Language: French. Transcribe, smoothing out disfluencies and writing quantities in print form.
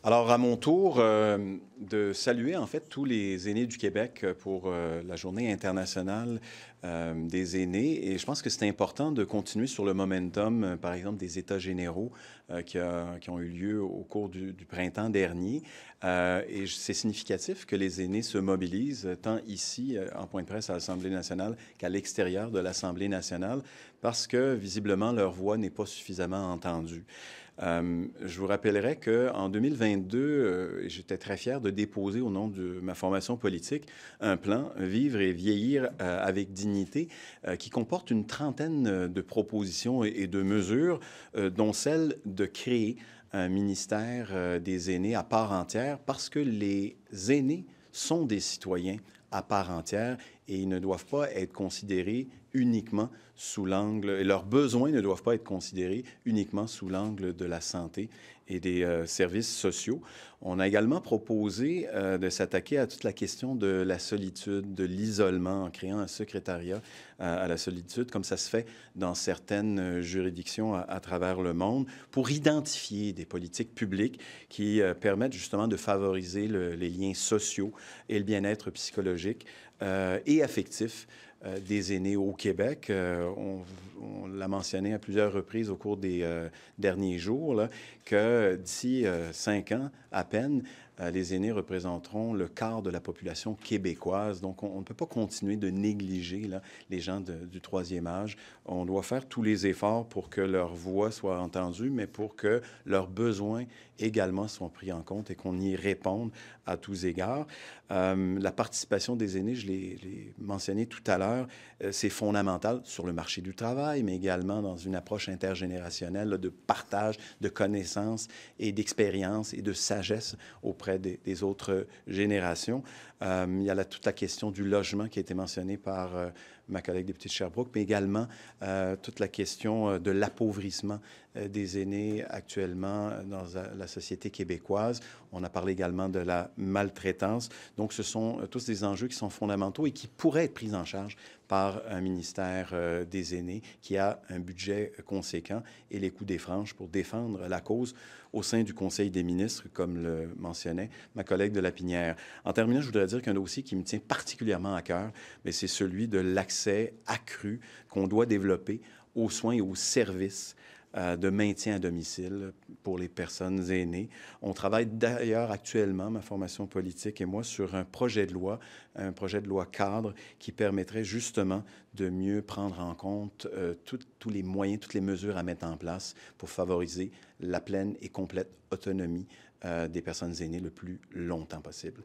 Alors, à mon tour, de saluer en fait tous les aînés du Québec pour la Journée internationale des aînés. Et je pense que c'est important de continuer sur le momentum, par exemple, des États généraux qui ont eu lieu au cours du printemps dernier. Et c'est significatif que les aînés se mobilisent, tant ici, en point de presse à l'Assemblée nationale, qu'à l'extérieur de l'Assemblée nationale, parce que visiblement leur voix n'est pas suffisamment entendue. Je vous rappellerai qu'en 2022, j'étais très fier de déposer au nom de ma formation politique un plan Vivre et vieillir avec dignité qui comporte une trentaine de propositions et de mesures, dont celle de créer un ministère des aînés à part entière parce que les aînés sont des citoyens à part entière et ils ne doivent pas être considérés uniquement sous l'angle, et leurs besoins ne doivent pas être considérés uniquement sous l'angle de la santé et des services sociaux. On a également proposé de s'attaquer à toute la question de la solitude, de l'isolement, en créant un secrétariat à la solitude, comme ça se fait dans certaines juridictions à travers le monde, pour identifier des politiques publiques qui permettent justement de favoriser les liens sociaux et le bien-être psychologique et affectif des aînés au Québec. On l'a mentionné à plusieurs reprises au cours des derniers jours, là, que d'ici 5 ans à peine, les aînés représenteront le quart de la population québécoise. Donc, on ne peut pas continuer de négliger là, les gens du troisième âge. On doit faire tous les efforts pour que leur voix soit entendue, mais pour que leurs besoins également soient pris en compte et qu'on y réponde à tous égards. La participation des aînés, je l'ai mentionné tout à l'heure, c'est fondamental sur le marché du travail, mais également dans une approche intergénérationnelle là, de partage de connaissances et d'expériences et de sagesse auprès des autres générations. Il y a toute la question du logement qui a été mentionnée par ma collègue députée de Sherbrooke, mais également toute la question de l'appauvrissement des aînés actuellement dans la société québécoise. On a parlé également de la maltraitance. Donc, ce sont tous des enjeux qui sont fondamentaux et qui pourraient être pris en charge par un ministère des aînés qui a un budget conséquent et les coups des franges pour défendre la cause au sein du Conseil des ministres, comme le mentionnait ma collègue de Lapinière. En terminant, je voudrais dire qu'un dossier qui me tient particulièrement à cœur, c'est celui de l'accès accru qu'on doit développer aux soins et aux services de maintien à domicile pour les personnes aînées. On travaille d'ailleurs actuellement, ma formation politique et moi, sur un projet de loi cadre qui permettrait justement de mieux prendre en compte tous les moyens, toutes les mesures à mettre en place pour favoriser la pleine et complète autonomie des personnes aînées le plus longtemps possible.